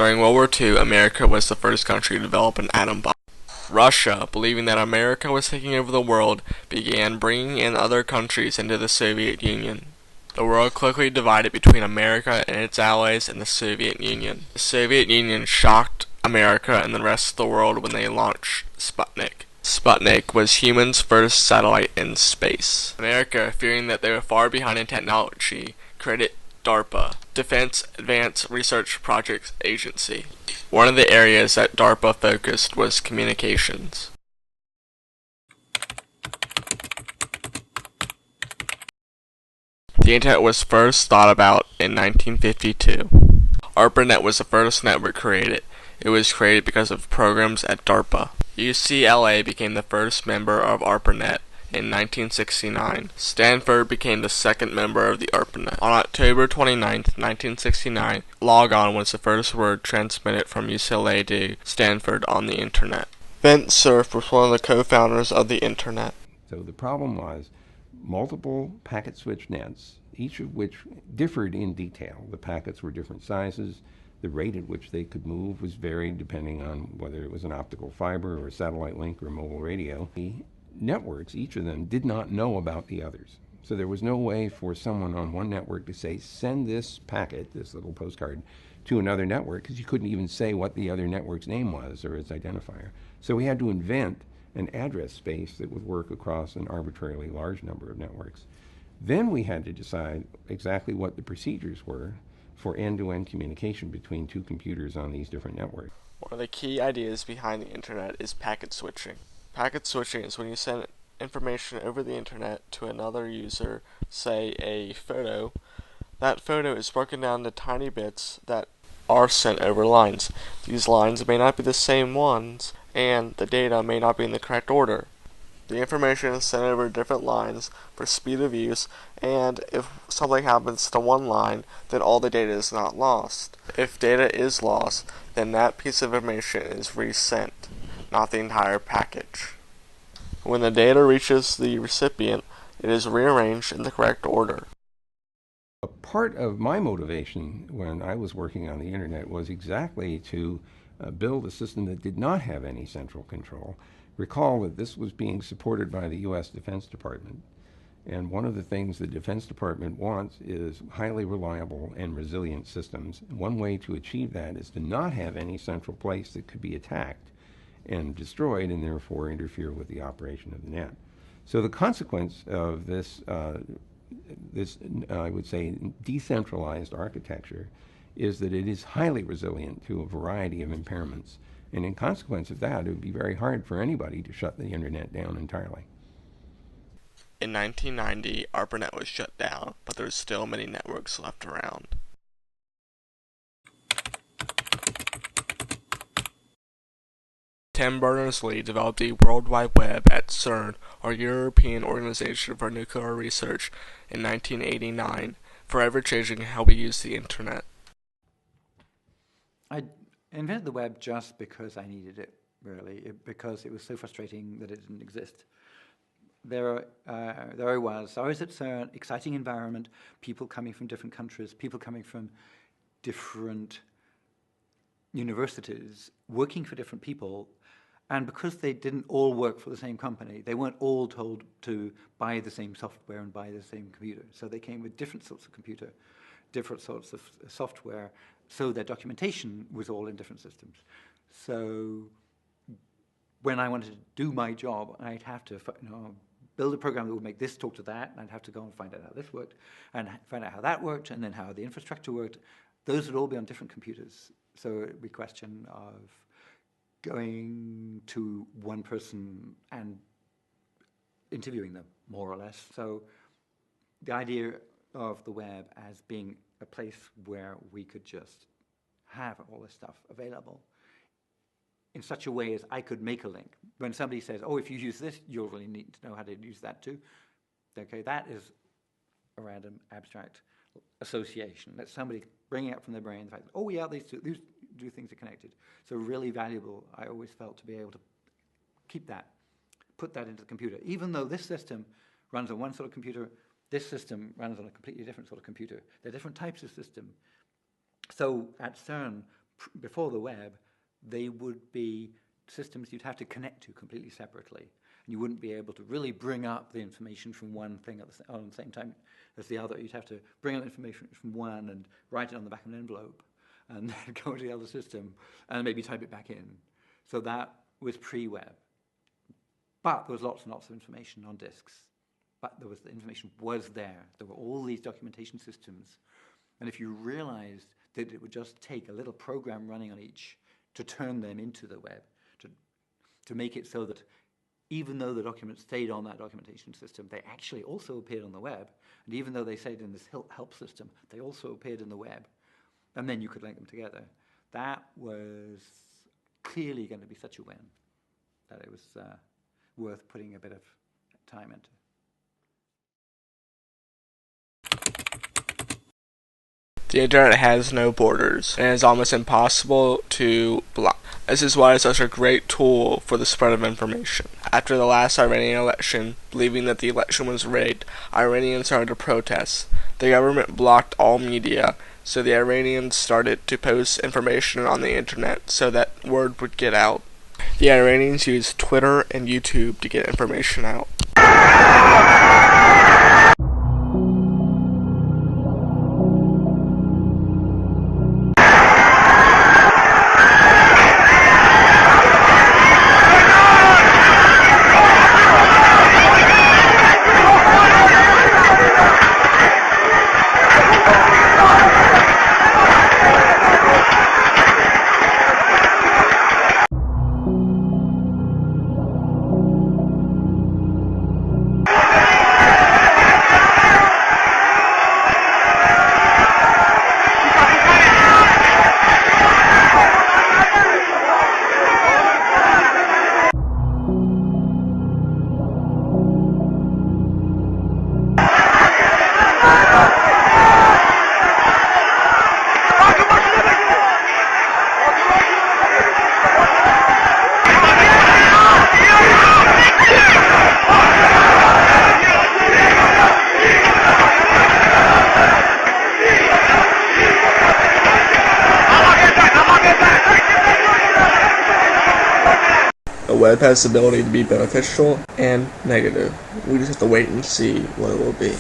During World War II, America was the first country to develop an atom bomb. Russia, believing that America was taking over the world, began bringing in other countries into the Soviet Union. The world quickly divided between America and its allies and the Soviet Union. The Soviet Union shocked America and the rest of the world when they launched Sputnik. Sputnik was humans' first satellite in space. America, fearing that they were far behind in technology, created DARPA, Defense Advanced Research Projects Agency. One of the areas that DARPA focused was communications. The Internet was first thought about in 1952. ARPANET was the first network created. It was created because of programs at DARPA. UCLA became the first member of ARPANET in 1969. Stanford became the second member of the ARPANET. On October 29, 1969, logon was the first word transmitted from UCLA to Stanford on the Internet. Vint Cerf was one of the co-founders of the Internet. So the problem was multiple packet switch nets, each of which differed in detail. The packets were different sizes. The rate at which they could move was varied depending on whether it was an optical fiber or a satellite link or a mobile radio. The networks, each of them, did not know about the others. So there was no way for someone on one network to say, send this packet, this little postcard, to another network, because you couldn't even say what the other network's name was or its identifier. So we had to invent an address space that would work across an arbitrarily large number of networks. Then we had to decide exactly what the procedures were for end-to-end communication between two computers on these different networks. One of the key ideas behind the Internet is packet switching. Packet switching is when you send information over the Internet to another user, say a photo. That photo is broken down into tiny bits that are sent over lines. These lines may not be the same ones, and the data may not be in the correct order. The information is sent over different lines for speed of use, and if something happens to one line, then all the data is not lost. If data is lost, then that piece of information is resent, not the entire package. When the data reaches the recipient, it is rearranged in the correct order. A part of my motivation when I was working on the Internet was exactly to build a system that did not have any central control. Recall that this was being supported by the U.S. Defense Department. And one of the things the Defense Department wants is highly reliable and resilient systems. One way to achieve that is to not have any central place that could be attacked and destroyed and therefore interfere with the operation of the net. So the consequence of this, I would say, decentralized architecture is that it is highly resilient to a variety of impairments. And in consequence of that, it would be very hard for anybody to shut the Internet down entirely. In 1990, ARPANET was shut down, but there are still many networks left around. Tim Berners-Lee developed the World Wide Web at CERN, or European Organization for Nuclear Research, in 1989, forever changing how we use the Internet. I invented the web just because I needed it, really, because it was so frustrating that it didn't exist. There I was at CERN, exciting environment, people coming from different countries, people coming from different universities, working for different people, and because they didn't all work for the same company, they weren't all told to buy the same software and buy the same computer. So they came with different sorts of computer, different sorts of software, so their documentation was all in different systems. So when I wanted to do my job, I'd have to build a program that would make this talk to that, and I'd have to go and find out how this worked, and find out how that worked, and then how the infrastructure worked. Those would all be on different computers. So it would be a question of going to one person and interviewing them, more or less. So the idea of the web as being a place where we could just have all this stuff available in such a way as I could make a link. When somebody says, oh, if you use this, you'll really need to know how to use that too. Okay, that is a random abstract association. That's somebody bringing up from their brain the fact that, oh yeah, these two things are connected. So really valuable, I always felt, to be able to keep that, put that into the computer. Even though this system runs on one sort of computer, this system runs on a completely different sort of computer. They're different types of system. So at CERN, before the web, they would be systems you'd have to connect to completely separately. And you wouldn't be able to really bring up the information from one thing at the same time as the other. You'd have to bring up information from one and write it on the back of an envelope and then go to the other system and maybe type it back in. So that was pre-web. But there was lots and lots of information on disks. But the information was there. There were all these documentation systems. And if you realized that it would just take a little program running on each to turn them into the web, to make it so that even though the documents stayed on that documentation system, they actually also appeared on the web. And even though they stayed in this help system, they also appeared in the web. And then you could link them together. That was clearly going to be such a win that it was worth putting a bit of time into. The internet has no borders, and it is almost impossible to block. This is why it's such a great tool for the spread of information. After the last Iranian election, believing that the election was rigged, Iranians started to protest. The government blocked all media, so the Iranians started to post information on the internet so that word would get out. The Iranians used Twitter and YouTube to get information out. The web has the ability to be beneficial and negative. We just have to wait and see what it will be.